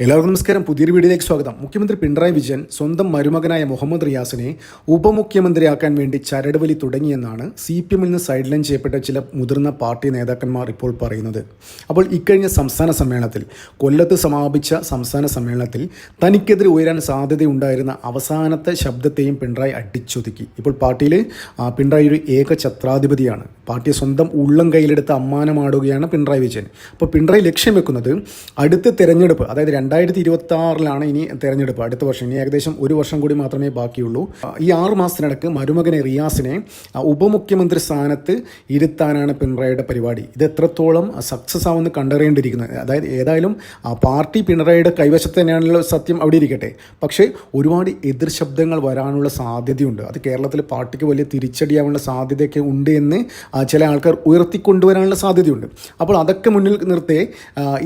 എല്ലാവർക്കും നമസ്കാരം. പുതിയൊരു വീഡിയോയിലേക്ക് സ്വാഗതം. മുഖ്യമന്ത്രി പിണറായി വിജയൻ സ്വന്തം മരുമകനായ മുഹമ്മദ് റിയാസിനെ ഉപമുഖ്യമന്ത്രിയാക്കാൻ വേണ്ടി ചരടുവലി തുടങ്ങിയെന്നാണ് CPM നിന്ന് സൈഡ് ലൈൻ ചെയ്യപ്പെട്ട ചില മുതിർന്ന പാർട്ടി നേതാക്കന്മാർ ഇപ്പോൾ പറയുന്നത്. അപ്പോൾ ഇക്കഴിഞ്ഞ സംസ്ഥാന സമ്മേളനത്തിൽ, കൊല്ലത്ത് സമാപിച്ച സംസ്ഥാന സമ്മേളനത്തിൽ തനിക്കെതിരെ ഉയരാൻ സാധ്യതയുണ്ടായിരുന്ന അവസാനത്തെ ശബ്ദത്തെയും പിണറായി അടിച്ചൊതുക്കി. ഇപ്പോൾ പാർട്ടിയിൽ പിണറായി ഒരു ഏകഛത്രാധിപതിയാണ്. പാർട്ടിയെ സ്വന്തം ഉള്ളം കയ്യിലെടുത്ത് അമ്മാനമാടുകയാണ് പിണറായി വിജയൻ. അപ്പോൾ പിണറായി ലക്ഷ്യം വെക്കുന്നത് അടുത്ത തെരഞ്ഞെടുപ്പ്, അതായത് 2026 ഇനി തെരഞ്ഞെടുപ്പ്, അടുത്ത വർഷം. ഇനി ഏകദേശം ഒരു വർഷം കൂടി മാത്രമേ ബാക്കിയുള്ളൂ. ഈ 6 മാസത്തിനിടക്ക് മരുമകനെ റിയാസിനെ ഉപമുഖ്യമന്ത്രി സ്ഥാനത്ത് ഇരുത്താനാണ് പിണറായിയുടെ പരിപാടി. ഇത് എത്രത്തോളം സക്സസ് ആവുമെന്ന് കണ്ടറിയേണ്ടിയിരിക്കുന്നത്. അതായത് ഏതായാലും പാർട്ടി പിണറായിയുടെ കൈവശത്ത് തന്നെയാണല്ലോ, സത്യം അവിടെ ഇരിക്കട്ടെ. പക്ഷേ ഒരുപാട് എതിർ ശബ്ദങ്ങൾ വരാനുള്ള സാധ്യതയുണ്ട്. അത് കേരളത്തിൽ പാർട്ടിക്ക് വലിയ തിരിച്ചടിയാവാനുള്ള സാധ്യതയൊക്കെ ഉണ്ട് എന്ന് ചില ആൾക്കാർ ഉയർത്തിക്കൊണ്ടുവരാനുള്ള സാധ്യതയുണ്ട്. അപ്പോൾ അതൊക്കെ മുന്നിൽ നിർത്തി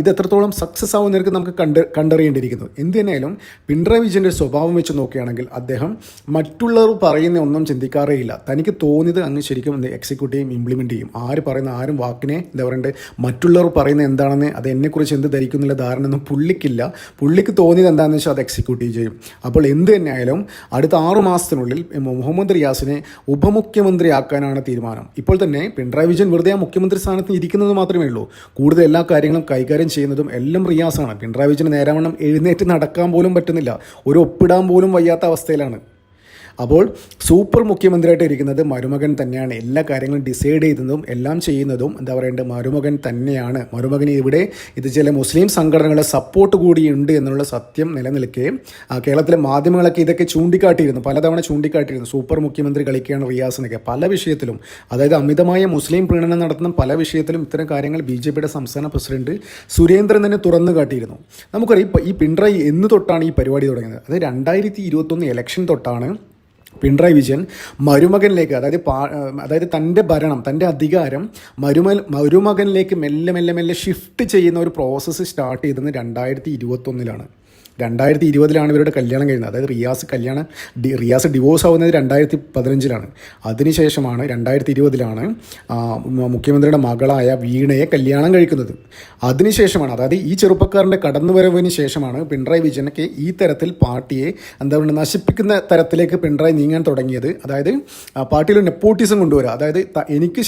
ഇത് എത്രത്തോളം സക്സസ് ആവുന്നവർക്ക് നമുക്ക് കണ്ടറിയേണ്ടിയിരിക്കുന്നു. എന്ത് തന്നെയായാലും പിണറായി വിജയൻ്റെ സ്വഭാവം വെച്ച് നോക്കുകയാണെങ്കിൽ അദ്ദേഹം മറ്റുള്ളവർ പറയുന്ന ഒന്നും ചിന്തിക്കാറേയില്ല. തനിക്ക് തോന്നിയത് അങ്ങ് ശരിക്കും എക്സിക്യൂട്ട് ചെയ്യും, ഇംപ്ലിമെൻറ്റ് ചെയ്യും. ആരും വാക്കിനെ എന്താ പറയണ്ടത്, മറ്റുള്ളവർ പറയുന്നത് എന്താണെന്ന്, അത് എന്നെക്കുറിച്ച് എന്ത് ധരിക്കുന്നുള്ള ധാരണ ഒന്നും പുള്ളിക്കില്ല. പുള്ളിക്ക് തോന്നിയത് എന്താണെന്ന് വെച്ചാൽ അത് എക്സിക്യൂട്ട് ചെയ്യും. അപ്പോൾ എന്ത് തന്നെയായാലും അടുത്ത 6 മാസത്തിനുള്ളിൽ മുഹമ്മദ് റിയാസിനെ ഉപമുഖ്യമന്ത്രിയാക്കാനാണ് തീരുമാനം. ഇപ്പോൾ തന്നെ പിണറായി വിജയൻ വെറുതെ ആ മുഖ്യമന്ത്രി സ്ഥാനത്ത് ഇരിക്കുന്നത് മാത്രമേ ഉള്ളൂ. കൂടുതൽ എല്ലാ കാര്യങ്ങളും കൈകാര്യം ചെയ്യുന്നതും എല്ലാം റിയാസാണ്. പിണറായി വിജയന് നേരാവണ്ണം എഴുന്നേറ്റ് നടക്കാൻ പോലും പറ്റുന്നില്ല, ഒരു ഒപ്പിടാൻ പോലും വയ്യാത്ത അവസ്ഥയിലാണ്. അപ്പോൾ സൂപ്പർ മുഖ്യമന്ത്രിയായിട്ട് ഇരിക്കുന്നത് മരുമകൻ തന്നെയാണ്. എല്ലാ കാര്യങ്ങളും ഡിസൈഡ് ചെയ്യുന്നതും എല്ലാം ചെയ്യുന്നതും എന്താ പറയേണ്ടത് മരുമകൻ തന്നെയാണ്. മരുമകന് ഇവിടെ ഇത് ചില മുസ്ലിം സംഘടനകളുടെ സപ്പോർട്ട് കൂടിയുണ്ട് എന്നുള്ള സത്യം നിലനിൽക്കെ കേരളത്തിലെ മാധ്യമങ്ങളൊക്കെ ഇതൊക്കെ പലതവണ ചൂണ്ടിക്കാട്ടിയിരുന്നു. സൂപ്പർ മുഖ്യമന്ത്രി കളിക്കുകയാണ് റിയാസിനൊക്കെ പല വിഷയത്തിലും. അതായത് അമിതമായ മുസ്ലിം പ്രീണനം നടത്തുന്ന പല വിഷയത്തിലും ഇത്തരം കാര്യങ്ങൾ BJPയുടെ സംസ്ഥാന പ്രസിഡന്റ് സുരേന്ദ്രൻ തന്നെ തുറന്നു കാട്ടിയിരുന്നു. നമുക്കറിയാം ഈ പിണറായി എന്ന് തൊട്ടാണ് ഈ പരിപാടി തുടങ്ങിയത്. അത് 2021 ഇലക്ഷൻ തൊട്ടാണ് പിണറായി വിജയൻ മരുമകനിലേക്ക്, അതായത് തൻ്റെ ഭരണം, തൻ്റെ അധികാരം മരുമകനിലേക്ക് മെല്ലെ ഷിഫ്റ്റ് ചെയ്യുന്ന ഒരു പ്രോസസ്സ് സ്റ്റാർട്ട് ചെയ്തത് 2021 2020 ഇവരുടെ കല്യാണം കഴിയുന്നത്. അതായത് റിയാസ് ഡിവോഴ്സ് ആവുന്നത് 2015 അതിനുശേഷമാണ് 2020 മുഖ്യമന്ത്രിയുടെ മകളായ വീണയെ കല്യാണം കഴിക്കുന്നത്. അതിനുശേഷമാണ്, അതായത് ഈ ചെറുപ്പക്കാരൻ്റെ കടന്നുവരവിന് ശേഷമാണ് പിണറായി വിജയനൊക്കെ ഈ തരത്തിൽ പാർട്ടിയെ എന്താ പറയുക നശിപ്പിക്കുന്ന തരത്തിലേക്ക് പിണറായി നീങ്ങാൻ തുടങ്ങിയത്. അതായത് പാർട്ടിയിൽ നെപ്പോട്ടിസം കൊണ്ടുവരിക, അതായത് തനിക്ക്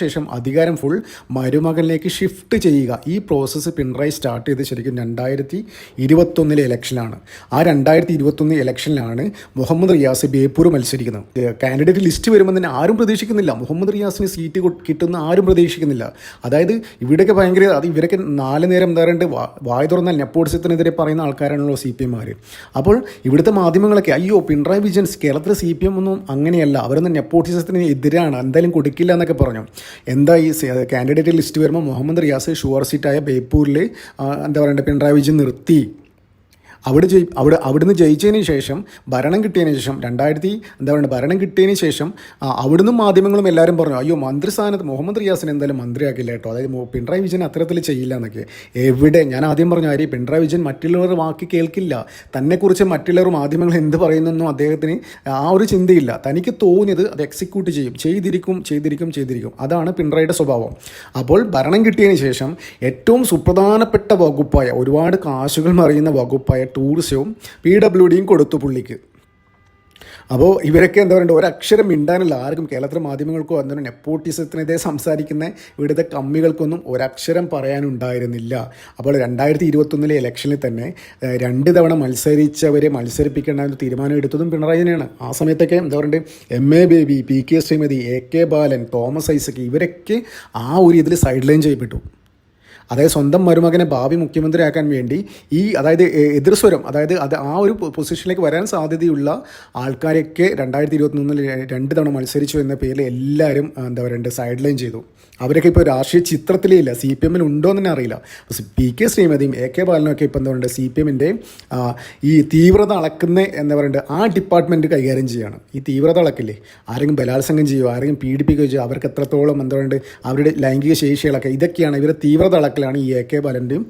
ശേഷം അധികാരം ഫുൾ മരുമകനിലേക്ക് ഷിഫ്റ്റ് ചെയ്യുക. ഈ പ്രോസസ്സ് പിണറായി സ്റ്റാർട്ട് ചെയ്ത് ശരിക്കും 2021 ഇലക്ഷനാണ്. ആ 2021 ഇലക്ഷനിലാണ് മുഹമ്മദ് റിയാസ് ബേപ്പൂർ മത്സരിക്കുന്നത്. കാൻഡിഡേറ്റ് ലിസ്റ്റ് വരുമ്പോൾ തന്നെ ആരും പ്രതീക്ഷിക്കുന്നില്ല, മുഹമ്മദ് റിയാസിന് സീറ്റ് കിട്ടുന്ന ആരും പ്രതീക്ഷിക്കുന്നില്ല. അതായത് ഇവിടെയൊക്കെ ഭയങ്കര, ഇവരൊക്കെ 4 നേരം എന്താ പറയുക വായ തുറന്നാൽ നെപ്പോട്ടിസത്തിനെതിരെ പറയുന്ന ആൾക്കാരാണല്ലോ CPM. അപ്പോൾ ഇവിടുത്തെ മാധ്യമങ്ങളൊക്കെ അയ്യോ പിണറായി വിജയൻ കേരളത്തിലെ CPM ഒന്നും അങ്ങനെയല്ല, അവരൊന്നും നെപ്പോട്ടിസത്തിന് എതിരാണ്, എന്തായാലും കൊടുക്കില്ല എന്നൊക്കെ പറഞ്ഞു. എന്താ ഈ കാൻഡിഡേറ്റ് ലിസ്റ്റ് വരുമ്പോൾ മുഹമ്മദ് റിയാസ് ഷുവർ സീറ്റായ ബേപ്പൂരിൽ എന്താ പറയണ്ടത് പിണറായി വിജയൻ നിർത്തി. അവിടുന്ന് ജയിച്ചതിന് ശേഷം, ഭരണം കിട്ടിയതിന് ശേഷം, ഭരണം കിട്ടിയതിന് ശേഷം അവിടുന്ന് മാധ്യമങ്ങളും എല്ലാവരും പറഞ്ഞു അയ്യോ മന്ത്രിസ്ഥാനത്ത് മുഹമ്മദ് റിയാസിനെ എന്തായാലും മന്ത്രിയാക്കില്ല കേട്ടോ, അതായത് പിണറായി വിജയൻ അത്തരത്തിൽ ചെയ്യില്ല എന്നൊക്കെ. എവിടെ ഞാൻ ആദ്യം പറഞ്ഞു പിണറായി വിജയൻ മറ്റുള്ളവർ വാക്കി കേൾക്കില്ല, തന്നെക്കുറിച്ച് മറ്റുള്ളവർ മാധ്യമങ്ങൾ എന്ത് പറയുന്നൊന്നും അദ്ദേഹത്തിന് ആ ഒരു ചിന്തയില്ല. തനിക്ക് തോന്നിയത് അത് എക്സിക്യൂട്ട് ചെയ്തിരിക്കും. അതാണ് പിണറായിയുടെ സ്വഭാവം. അപ്പോൾ ഭരണം കിട്ടിയതിന് ശേഷം ഏറ്റവും സുപ്രധാനപ്പെട്ട വകുപ്പായ, ഒരുപാട് കാശുകൾ മറിയുന്ന വകുപ്പായ ടൂറിസവും PWDയും കൊടുത്തു പുള്ളിക്ക്. അപ്പോൾ ഇവരൊക്കെ എന്താ പറയുക ഒരക്ഷരം മിണ്ടാനില്ല ആർക്കും. കേരളത്തിലെ മാധ്യമങ്ങൾക്കോ എന്താണ് നെപ്പോട്ടിസത്തിനെതിരെ സംസാരിക്കുന്ന ഇവിടുത്തെ കമ്മികൾക്കൊന്നും ഒരക്ഷരം പറയാനുണ്ടായിരുന്നില്ല. അപ്പോൾ 2021 ഇലക്ഷനിൽ തന്നെ 2 തവണ മത്സരിച്ചവരെ മത്സരിപ്പിക്കേണ്ട തീരുമാനം എടുത്തതും പിണറായി തന്നെയാണ്. ആ സമയത്തൊക്കെ എന്താ പറയുക MA baby, PK Shrimati, AK ബാലൻ, തോമസ് ഐസക് ഇവരൊക്കെ ആ ഒരു ഇതിൽ സൈഡ് ലൈൻ ചെയ്യപ്പെട്ടു. അതായത് സ്വന്തം മരുമകനെ ഭാവി മുഖ്യമന്ത്രിയാക്കാൻ വേണ്ടി അതായത് എതിർസ്വരം, അതായത് ആ ഒരു പൊസിഷനിലേക്ക് വരാൻ സാധ്യതയുള്ള ആൾക്കാരൊക്കെ 2021 2 തവണ മത്സരിച്ചു എന്ന പേരിൽ എല്ലാവരും എന്താ പറയുക സൈഡ് ലൈൻ ചെയ്തു. അവരൊക്കെ ഇപ്പോൾ രാഷ്ട്രീയ ചിത്രത്തിലേ ഇല്ല, CPM ഉണ്ടോ എന്ന് തന്നെ അറിയില്ല. PK ശ്രീമതിയും AK ബാലനൊക്കെ ഇപ്പോൾ എന്താ പറയുക CPMൻ്റെ ഈ തീവ്രത അളക്കുന്ന എന്താ പറയുക ആ ഡിപ്പാർട്ട്മെൻറ്റ് കൈകാര്യം ചെയ്യുകയാണ്. ഈ തീവ്രത അളക്കില്ലേ, ആരെങ്കിലും ബലാത്സംഗം ചെയ്യുമോ, ആരെങ്കിലും പീഡിപ്പിക്കുകയോ ചെയ്യുമോ, അവർക്ക് എത്രത്തോളം എന്താ പറയുക അവരുടെ ലൈംഗിക ശേഷികളൊക്കെ, ഇതൊക്കെയാണ് ഇവരെ തീവ്രത അളക്കലാണ് ഈ AK ബാലൻ്റെയും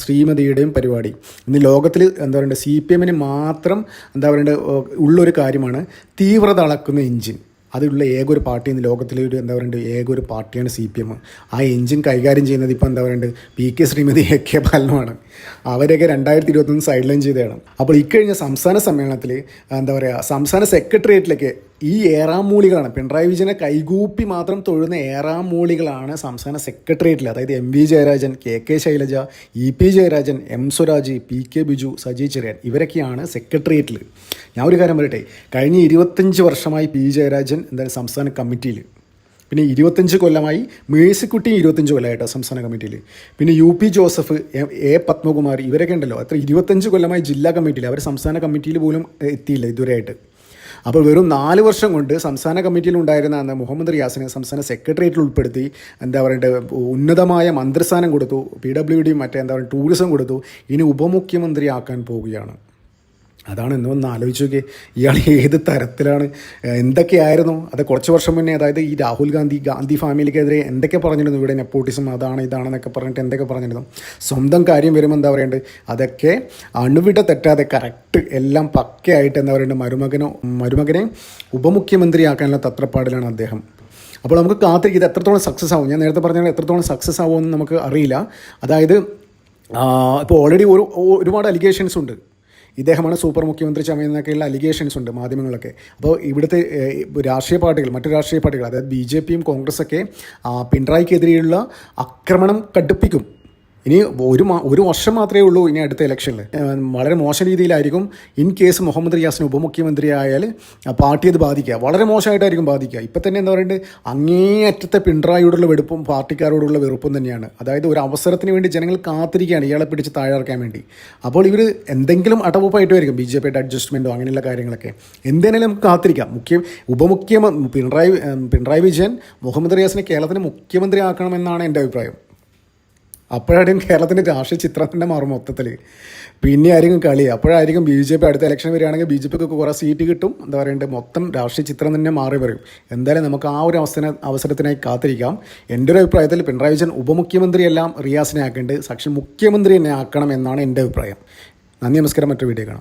ശ്രീമതിയുടെയും പരിപാടി. ഇന്ന് ലോകത്തിൽ എന്താ പറയുക CPMന് മാത്രം എന്താ പറയുക ഉള്ളൊരു കാര്യമാണ് തീവ്രത അളക്കുന്ന എഞ്ചിൻ. അതിലുള്ള ഏക ഒരു പാർട്ടി ഇന്ന് ലോകത്തിലെ ഒരു എന്താ പറയുക ഏക ഒരു പാർട്ടിയാണ് CPM. ആ എഞ്ചിൻ കൈകാര്യം ചെയ്യുന്നത് ഇപ്പോൾ എന്താ പറയുക PK ശ്രീമതി AK ബാലനുമാണ്. അവരൊക്കെ 2021 സൈഡ് ലൈൻ ചെയ്തതാണ്. അപ്പോൾ ഇക്കഴിഞ്ഞ സംസ്ഥാന സമ്മേളനത്തിൽ എന്താ പറയുക സംസ്ഥാന സെക്രട്ടേറിയറ്റിലേക്ക് ഈ ഏറാമൂളികളാണ്, പിണറായി വിജയനെ കൈകൂപ്പി മാത്രം തൊഴുന്ന ഏറാമൂളികളാണ് സംസ്ഥാന സെക്രട്ടേറിയറ്റിൽ. അതായത് MV Jayarajan, KK Shailaja, EP Jayarajan, M Swaraj, PK Biju, Saji Cherian, ഇവരൊക്കെയാണ് സെക്രട്ടേറിയറ്റിൽ. ഞാൻ ഒരു കാര്യം പറയട്ടെ, കഴിഞ്ഞ 25 വർഷമായി P ജയരാജൻ എന്തായാലും സംസ്ഥാന കമ്മിറ്റിയിൽ, പിന്നെ 25 കൊല്ലമായി മേഴ്സിക്കുട്ടി 25 കൊല്ലമായിട്ടോ സംസ്ഥാന കമ്മിറ്റിയിൽ, പിന്നെ UP ജോസഫ്, A പത്മകുമാർ, ഇവരൊക്കെ ഉണ്ടല്ലോ അത്ര 25 കൊല്ലമായി ജില്ലാ കമ്മിറ്റിയിൽ. അവർ സംസ്ഥാന കമ്മിറ്റിയിൽ പോലും എത്തിയില്ല ഇതുവരെയായിട്ട്. അപ്പോൾ വെറും 4 വർഷം കൊണ്ട് സംസ്ഥാന കമ്മിറ്റിയിൽ ഉണ്ടായിരുന്ന മുഹമ്മദ് റിയാസിനെ സംസ്ഥാന സെക്രട്ടേറിയറ്റിൽ ഉൾപ്പെടുത്തി എന്താ പറയുക ഉന്നതമായ മന്ത്രിസ്ഥാനം കൊടുത്തു, PWD മറ്റേ എന്താ പറയുക ടൂറിസം കൊടുത്തു. ഇനി ഉപമുഖ്യമന്ത്രിയാക്കാൻ പോവുകയാണ്. അതാണ് എന്നൊന്ന് ആലോചിച്ച് നോക്കിയേ, ഇയാൾ ഏത് തരത്തിലാണ്, എന്തൊക്കെയായിരുന്നു അത് കുറച്ച് വർഷം മുന്നേ. അതായത് ഈ രാഹുൽ ഗാന്ധി ഫാമിലിക്കെതിരെ എന്തൊക്കെ പറഞ്ഞിരുന്നു, ഇവിടെ നെപ്പോട്ടിസം അതാണ് ഇതാണെന്നൊക്കെ പറഞ്ഞിട്ട് എന്തൊക്കെ പറഞ്ഞിരുന്നു. സ്വന്തം കാര്യം വരുമ്പോൾ എന്താ പറയേണ്ടത്, അതൊക്കെ അണുവിട തെറ്റാതെ കറക്റ്റ് എല്ലാം പക്കയായിട്ട് എന്താ പറയുക മരുമകനെ ഉപമുഖ്യമന്ത്രിയാക്കാനുള്ള തത്രപ്പാടിലാണ് അദ്ദേഹം. അപ്പോൾ നമുക്ക് കാത്തിരിക്കും ഇത് എത്രത്തോളം സക്സസ് ആവും. ഞാൻ നേരത്തെ പറഞ്ഞാൽ എത്രത്തോളം സക്സസ് ആവുമെന്ന് നമുക്ക് അറിയില്ല. അതായത് ഇപ്പോൾ ഓൾറെഡി ഒരുപാട് അലിഗേഷൻസ് ഉണ്ട്. ഇദ്ദേഹമാണ് സൂപ്പർ മുഖ്യമന്ത്രി ചമയെന്നൊക്കെയുള്ള അലിഗേഷൻസ് ഉണ്ട് മാധ്യമങ്ങളൊക്കെ. അപ്പോൾ ഇവിടുത്തെ മറ്റു രാഷ്ട്രീയ പാർട്ടികൾ അതായത് BJPയും കോൺഗ്രസ്സൊക്കെ പിണറായിക്കെതിരെയുള്ള ആക്രമണം കടുപ്പിക്കും. ഇനി ഒരു വർഷം മാത്രമേ ഉള്ളൂ ഇനി അടുത്ത ഇലക്ഷനിൽ. വളരെ മോശം രീതിയിലായിരിക്കും ഇൻ കേസ് മുഹമ്മദ് റിയാസിന് ഉപമുഖ്യമന്ത്രി ആയാൽ പാർട്ടി അത് ബാധിക്കുക, വളരെ മോശമായിട്ടായിരിക്കും ബാധിക്കുക. ഇപ്പം തന്നെ എന്താ പറയുക അങ്ങേയറ്റത്തെ പിണറായിയോടുള്ള വെറുപ്പും പാർട്ടിക്കാരോടുള്ള വെറുപ്പും തന്നെയാണ്. അതായത് ഒരു അവസരത്തിന് വേണ്ടി ജനങ്ങൾ കാത്തിരിക്കുകയാണ് ഇയാളെ പിടിച്ച് താഴെയിറക്കാൻ വേണ്ടി. അപ്പോൾ ഇവർ എന്തെങ്കിലും അടവുപ്പായിട്ട് വരും, BJPയുടെ അഡ്ജസ്റ്റ്മെൻറ്റോ അങ്ങനെയുള്ള കാര്യങ്ങളൊക്കെ. എന്തായാലും നമുക്ക് കാത്തിരിക്കാം. പിണറായി വിജയൻ മുഹമ്മദ് റിയാസിനെ കേരളത്തിന് മുഖ്യമന്ത്രി ആക്കണമെന്നാണ് എൻ്റെ അഭിപ്രായം. അപ്പോഴായിരിക്കും കേരളത്തിൻ്റെ രാഷ്ട്രീയ ചിത്രം തന്നെ മാറും മൊത്തത്തിൽ. പിന്നെ ആയിരിക്കും കളി. അപ്പോഴായിരിക്കും BJP അടുത്ത ഇലക്ഷൻ വരികയാണെങ്കിൽ BJPക്ക് കുറേ സീറ്റ് കിട്ടും. എന്താ പറയേണ്ടത്, മൊത്തം രാഷ്ട്രീയ ചിത്രം തന്നെ മാറി വരും. എന്തായാലും നമുക്ക് ആ ഒരു അവസരത്തിനായി കാത്തിരിക്കാം. എൻ്റെ ഒരു അഭിപ്രായത്തിൽ പിണറായി വിജയൻ ഉപമുഖ്യമന്ത്രിയെല്ലാം റിയാസിനെ ആക്കേണ്ടത് മുഖ്യമന്ത്രി തന്നെ ആക്കണം എന്നാണ് എൻ്റെ അഭിപ്രായം. നന്ദി, നമസ്കാരം. മറ്റൊരു വീഡിയോ കാണാം.